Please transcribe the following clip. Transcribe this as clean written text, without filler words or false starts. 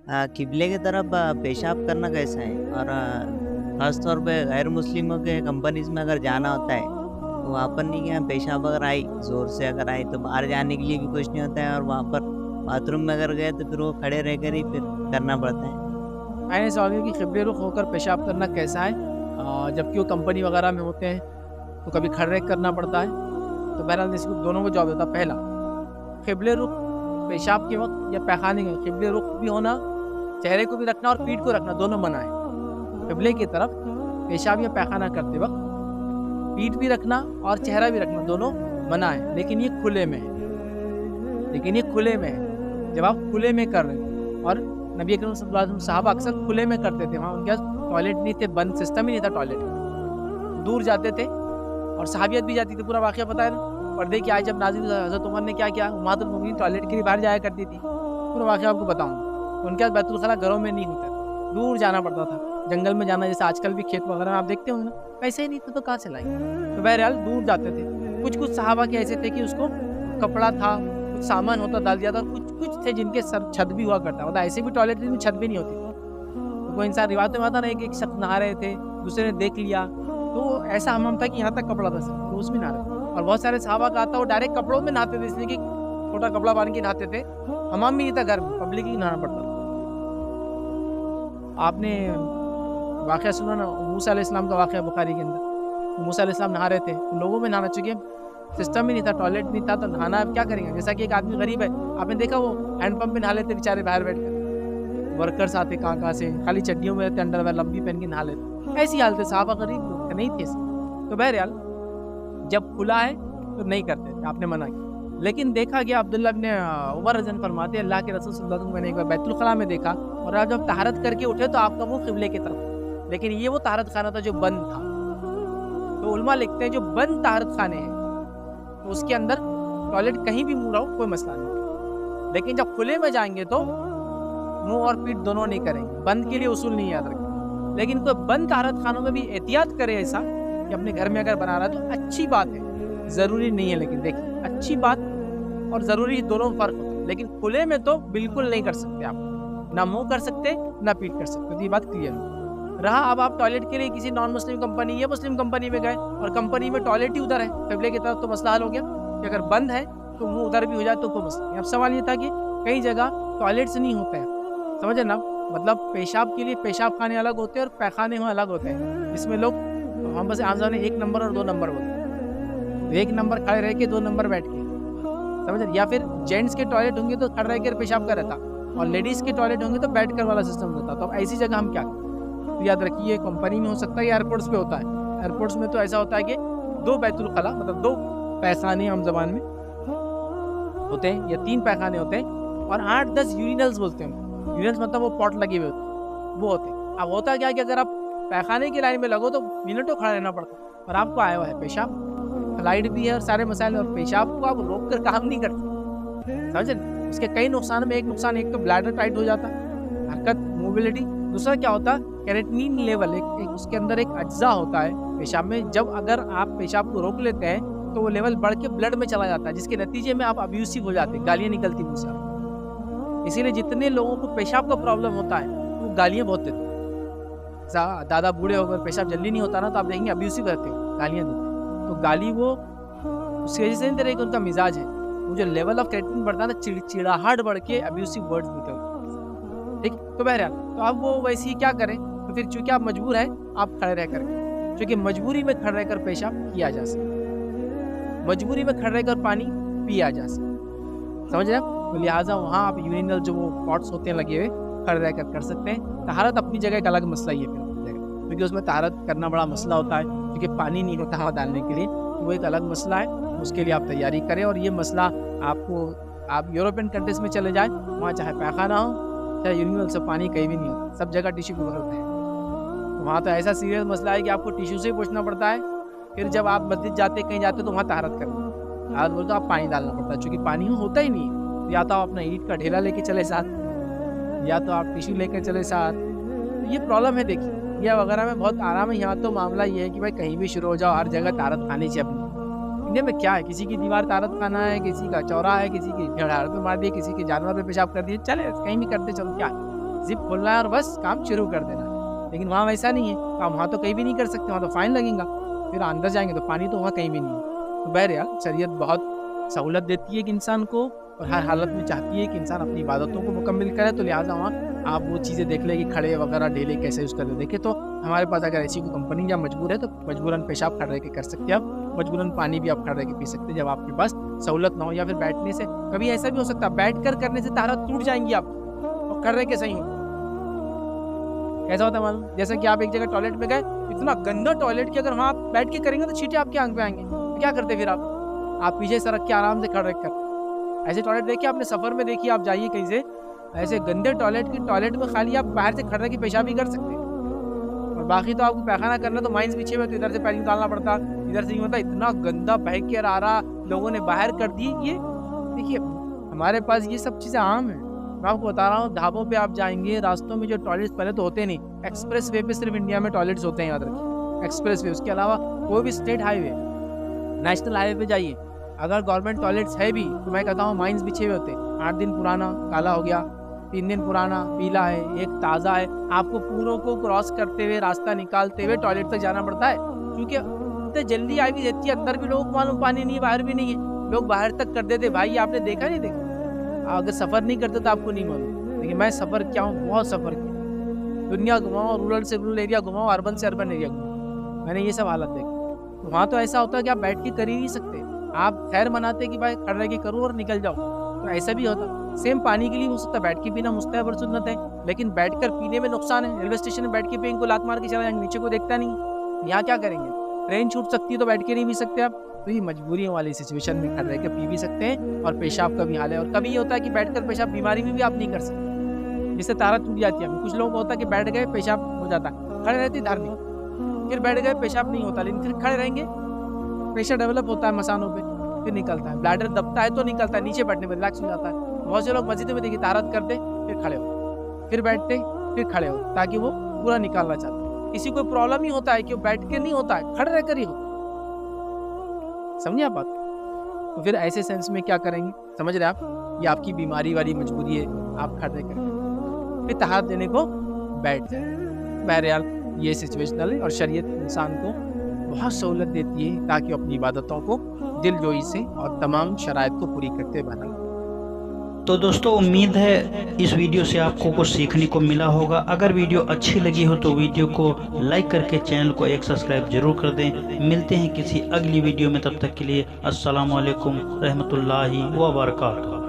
किबले की तरफ पेशाब करना कैसा है? और ख़ास तौर पे गैर मुस्लिमों के कंपनीज़ में अगर जाना होता है, तो वहाँ पर नहीं क्या पेशाब अगर आई, ज़ोर से अगर आई तो बाहर जाने के लिए भी कुछ नहीं होता है और वहाँ पर बाथरूम में अगर गए तो फिर वो खड़े रहकर ही फिर करना पड़ता है। मैंने सवाल किया कि क़िबले रुख होकर पेशाब करना कैसा है? जबकि वो कंपनी वगैरह में होते हैं, तो कभी खड़े रह के करना पड़ता है। तो बहरहाल इसको दोनों को जवाब देता हूँ। पहला, क़िबले रुख पेशाब के वक़्त या पैखाने के क़िबले रुख भी होना, चेहरे को भी रखना और पीठ को रखना दोनों मना है। क़िबले की तरफ पेशाब या पैखाना करते वक़्त पीठ भी रखना और चेहरा भी रखना दोनों मना है, लेकिन ये खुले में है। लेकिन ये खुले में है। जब आप खुले में कर रहे हैं और नबी अकरम सल्लल्लाहु अलैहि वसल्लम साहब अक्सर खुले में करते थे, वहाँ उनके पास टॉयलेट नहीं थे, बंद सिस्टम ही नहीं था टॉयलेट का। दूर जाते थे और सहाबियत भी जाती थी, पूरा वाक़या पता है ना? पर्दे की आयत जब नाज़िल हुई, हज़रत उमर ने क्या किया, उम्महातुल मोमिनीन टॉयलेट के लिए बाहर जाया करती थी। पूरा वाक़या आपको बताऊँगा। उनके पास बैतुल ख़ला घरों में नहीं होता था, दूर जाना पड़ता था। जंगल में जाना, जैसे आजकल भी खेत वगैरह में आप देखते होंगे ना, वैसे ही नहीं था तो कहाँ से लाएँगे? तो बहरहाल दूर जाते थे। कुछ-कुछ सहाबा के ऐसे थे कि उसको कपड़ा था, कुछ सामान होता डाल दिया था, और कुछ-कुछ थे जिनके सर छत भी हुआ करता, मतलब ऐसे भी टॉयलेट जिनमें छत भी नहीं होती थी। तो कोई इंसान रिवायत में आता ना, एक शख्स नहा रहे थे, दूसरे ने देख लिया, तो ऐसा हमाम था कि यहाँ तक कपड़ा था सिर्फ, तो उसमें नहा रहे थे। और बहुत सारे सहाबा का आता वो डायरेक्ट कपड़ों में नहाते थे, इसलिए कि छोटा कपड़ा बांध के नहाते थे। हमाम भी नहीं था घर में, पब्लिक ही नहाना पड़ता था। आपने वाक़या सुना ना, मूसा अलैहिस्सलाम का वाक़या बुखारी के अंदर। मूसा अलैहिस्सलाम नहा रहे थे, उन लोगों में नहाना, चूँकि सिस्टम ही नहीं था, टॉयलेट नहीं था, तो नहाना अब क्या करेंगे? जैसा कि एक आदमी गरीब है, आपने देखा वो हैंडपंप पे नहा लेते बेचारे बाहर बैठकर। वर्कर्स आते कहाँ-कहाँ से, खाली चड्डियों में रहते, अंडरवेयर लंबी पहन के नहा लेते। ऐसी हालत है, साहबा गरीब लोग थे, नहीं थे ऐसे। तो बहरहाल जब खुला है तो नहीं करते थे, आपने मना किया। लेकिन देखा गया, अब्दुल्लाह इब्न उमर रज़ियल्लाहु अन्हु फरमाते हैं, अल्लाह के रसूल सल्लल्लाहु अलैहि वसल्लम, मैंने एक बार बैतुल ख़ला में देखा और आप जब तहारत करके उठे तो आपका मुँह क़िबले की तरफ था। लेकिन ये वो तहारत खाना था जो बंद था। तो उलमा लिखते हैं जो बंद तहारत खाने हैं, तो उसके अंदर टॉयलेट कहीं भी मुँह रहो कोई मसला नहीं। लेकिन जब खुले में जाएँगे तो मुँह और पीठ दोनों नहीं करेंगे। बंद के लिए उसूल नहीं याद रखें। लेकिन कोई बंद तहारत खानों में भी एहतियात करे ऐसा कि अपने घर में अगर बना रहा है तो अच्छी बात है, ज़रूरी नहीं है। लेकिन देखिए, अच्छी बात और ज़रूरी दोनों में फ़र्क होता है। लेकिन खुले में तो बिल्कुल नहीं कर सकते आप, ना मुँह कर सकते, ना पीठ कर सकते, तो ये बात क्लियर है। रहा अब आप टॉयलेट के लिए किसी नॉन मुस्लिम कंपनी या मुस्लिम कंपनी में गए और कंपनी में टॉयलेट ही उधर है क़िबले की तरफ, तो मसला हल हो गया कि अगर बंद है तो मुँह उधर भी हो जाए तो कोई मसला नहीं। अब सवाल ये था कि कई जगह टॉयलेट्स नहीं होते हैं, समझे ना? मतलब पेशाब के लिए पेशाब खाने अलग होते हैं और पैखाने वहाँ अलग होते हैं। इसमें लोग, हम बस आम सामने 1 नंबर और 2 नंबर बोलते हैं। 1 नंबर खड़े रह के, 2 नंबर बैठ के, समझे? या फिर जेंट्स के टॉयलेट होंगे तो खड़े रह के पेशाब का रहता, और लेडीज़ के टॉयलेट होंगे तो बैठकर वाला सिस्टम रहता। तो अब ऐसी जगह हम क्या करें? तो याद रखिए, कंपनी में हो सकता है या एयरपोर्ट्स पे होता है। एयरपोर्ट्स में तो ऐसा होता है कि 2 बैतुल ख़ला, मतलब 2 पैखाने आम ज़बान में होते हैं, या 3 पैखाने होते हैं, और 8-10 यूरिनल्स बोलते हैं। यूरिनल्स मतलब वो पॉट लगे हुए होते हैं, वो होते हैं। अब होता क्या है कि अगर आप पैखाने की लाइन में लगो तो मिनटों खड़ा रहना पड़ता है, और आपको आया हुआ है पेशाब, फ्लाइट भी है और सारे मसाइल, और पेशाब को आप रोक कर काम नहीं कर सकते, समझे ना? उसके कई नुकसान में एक नुकसान, एक तो ब्लैडर टाइट हो जाता है, हरकत, मोबिलिटी। दूसरा क्या होता है, केराटिनिन लेवल, एक उसके अंदर एक अज्जा होता है पेशाब में, जब अगर आप पेशाब को रोक लेते हैं तो वो लेवल बढ़ के ब्लड में चला जाता है, जिसके नतीजे में आप अब्यूसिव हो जाते हैं, गालियाँ निकलती मुँह से। इसीलिए जितने लोगों को पेशाब का प्रॉब्लम होता है वो गालियाँ बहुत देते हैं। दादा बूढ़े होकर पेशाब जल्दी नहीं होता ना, तो आप देखेंगे अब्यूसिव रहते हैं, गालियाँ देते हैं। तो गाली वो उसकी वजह से नहीं दे रही कि उनका मिजाज है, वो जो लेवल ऑफ क्रिएटिनिन बढ़ता है ना, चिड़चिड़ाहट बढ़ के अब्यूसिव वर्ड्स निकलते हैं। ठीक, तो बहरहाल, तो अब वो वैसे ही क्या करें, तो फिर चूँकि आप मजबूर हैं, आप खड़े रह कर के, क्योंकि मजबूरी में खड़े रहकर पेशाब किया जा सकता है, मजबूरी में खड़े रहकर पानी पिया जा सकता है, समझ रहे हैं? तो लिहाजा वहाँ आप यूरिनल जो वो पॉट्स होते हैं लगे हुए, खड़े रहकर कर सकते हैं। तहारत अपनी जगह एक अलग मसला ही है फिर अपनी जगह, क्योंकि उसमें तहारत करना बड़ा मसला होता है, क्योंकि पानी नहीं होता वहाँ डालने के लिए, तो वो एक अलग मसला है। उसके लिए आप तैयारी करें, और ये मसला आपको, आप यूरोपियन कंट्रीज़ में चले जाएँ, वहाँ चाहे पैखाना हो, चाहे यूरिनल से पानी कहीं भी नहीं होता, सब जगह टिश्यू पेपर होते हैं। तो वहाँ तो ऐसा सीरियस मसला है कि आपको टिश्यू से ही पोंछना पड़ता है। फिर जब आप मस्जिद जाते, कहीं जाते, तो वहाँ तहारत करनी, तहारत बोलते आप पानी डालना पड़ता है, चूँकि पानी में होता ही नहीं है। या तो आप अपना ईंट का ढेला लेके चले साथ, या तो आप टिश्यू लेकर चले साथ। तो ये प्रॉब्लम है, देखिए, इंडिया वगैरह में बहुत आराम है। यहाँ तो मामला ये है कि भाई कहीं भी शुरू हो जाओ, हर जगह तहारत खानी चाहिए अपनी। इंडिया में क्या है, किसी की दीवार तहारत खाना है, किसी का चौराहा है, किसी की झाड़ पे मार दिए, किसी के जानवर पे पेशाब कर दिए, चले कहीं भी करते चलो, क्या है, जिप खोलना है और बस काम शुरू कर देना है। लेकिन वहाँ वैसा नहीं है, तो आप वहाँ तो कहीं भी नहीं कर सकते, वहाँ तो फाइन लगेगा। फिर अंदर जाएंगे तो पानी तो वहाँ कहीं भी नहीं है। तो बहरहाल शरीयत बहुत सहूलत देती है कि इंसान को, और हर हालत में चाहती है कि इंसान अपनी इबादतों को मुकम्मल करे। तो लिहाजा वहाँ आप वो चीज़ें देख लें कि खड़े वगैरह ढेले कैसे यूज़ करते देखें। तो हमारे पास अगर ऐसी कोई कंपनी या मजबूर है तो मजबूरन पेशाब खड़े रह के कर सकते हैं आप, मजबूरन पानी भी आप खड़े रह के पी सकते हैं जब आपके पास सहूलत ना हो। या फिर बैठने से कभी ऐसा भी हो सकता है, बैठ कर करने से ताकत टूट जाएंगी आप, और खड़े रह के सही हो। कैसा होता है मालूम, जैसे कि आप एक जगह टॉयलेट में गए, इतना गंदा टॉयलेट कि अगर वहाँ आप बैठ के करेंगे तो छींटे आपके आंख पे आएंगे, तो क्या करते फिर आप पीछे सरक के आराम से खड़े रख कर। ऐसे टॉयलेट देखिए आपने, सफ़र में देखिए, आप जाइए कहीं से, ऐसे गंदे टॉयलेट में खाली आप बाहर से खड़े रह के पेशाब भी कर सकते हैं, और बाकी तो आपको पैखाना करना तो माइंस बिछे हुए, तो इधर से पैर निकालना पड़ता, इधर से नहीं होता। इतना गंदा बह के आ रहा, लोगों ने बाहर कर दी। ये देखिए हमारे पास ये सब चीज़ें आम है। मैं आपको बता रहा हूँ, ढाबों पे आप जाएंगे, रास्तों में जो टॉयलेट्स पहले तो होते नहीं, एक्सप्रेस वे पे सिर्फ इंडिया में टॉयलेट्स होते हैं, याद रखिए, एक्सप्रेस वे। उसके अलावा कोई भी स्टेट हाईवे, नेशनल हाईवे पे जाइए, अगर गवर्नमेंट टॉयलेट्स है भी तो मैं कहता हूँ माइंस बिछे हुए होते। 8 दिन पुराना काला हो गया, 3 दिन पुराना पीला है, एक ताज़ा है। आपको पूरों को क्रॉस करते हुए, रास्ता निकालते हुए टॉयलेट तक जाना पड़ता है, क्योंकि इतने जल्दी आई भी देती है, अंदर भी लोगों को मालूम पानी नहीं है, बाहर भी नहीं है, लोग बाहर तक कर देते। भाई आपने देखा नहीं देखा, अगर सफ़र नहीं करते तो आपको नहीं मालूम, लेकिन मैं सफ़र किया हूँ, बहुत सफ़र किया, दुनिया घुमाऊँ, रूरल से रूरल एरिया घुमाऊँ, अर्बन से अर्बन एरिया घुमाऊँ, मैंने ये सब हालत देखी। तो वहाँ तो ऐसा होता है कि आप बैठ के कर ही नहीं सकते, आप खैर मनाते कि भाई खड़े रह के करो और निकल जाओ, तो ऐसा भी होता। सेम पानी के लिए हो सकता है, बैठ के पीना मुस्तहब और सुन्नत है, लेकिन बैठकर पीने में नुकसान है। रेलवे स्टेशन में बैठ के पिएंगे, लात मार के चला जाएंगे, नीचे को देखता नहीं। यहाँ क्या करेंगे, ट्रेन छूट सकती है तो बैठ के नहीं पी सकते आप, तो ये मजबूरियों वाली सिचुएशन में खड़े रह के पी भी सकते हैं। और पेशाब का भी हाल है, और कभी ये होता है कि बैठकर पेशाब बीमारी में भी आप नहीं कर सकते, जिससे ताकत टूट जाती है। कुछ लोगों को होता है कि बैठ गए पेशाब हो जाता है, खड़े रहते धार्मिक, फिर बैठ गए पेशाब नहीं होता, लेकिन फिर खड़े रहेंगे प्रेशर डेवलप होता है मसानों पे, फिर निकलता है, ब्लैडर दबता है तो निकलता है, नीचे बैठने में रिलैक्स हो जाता है। बहुत से लोग मस्जिद में देखिए तारत करते फिर खड़े हो, फिर बैठते फिर खड़े हो, ताकि वो पूरा निकालना चाहते हैं। किसी को प्रॉब्लम ही होता है कि वो बैठ के नहीं होता है, खड़े रहकर ही होता है। समझिए आप बात। तो फिर ऐसे सेंस में क्या करेंगे, समझ रहे आप, ये आपकी बीमारी वाली मजबूरी है, आप खड़े कर फिर तहारत देने को बैठ जाए। बहरहाल ये सिचुएशनल है, और शरीयत इंसान को बहुत सहूलत देती है ताकि अपनी इबादतों को दिलजोई से और तमाम शराइत को पूरी करते बना। तो दोस्तों उम्मीद है इस वीडियो से आपको कुछ सीखने को मिला होगा। अगर वीडियो अच्छी लगी हो तो वीडियो को लाइक करके चैनल को एक सब्सक्राइब जरूर कर दें। मिलते हैं किसी अगली वीडियो में, तब तक के लिए अस्सलामु अलैकुम रहमतुल्लाहि व बरकातहू।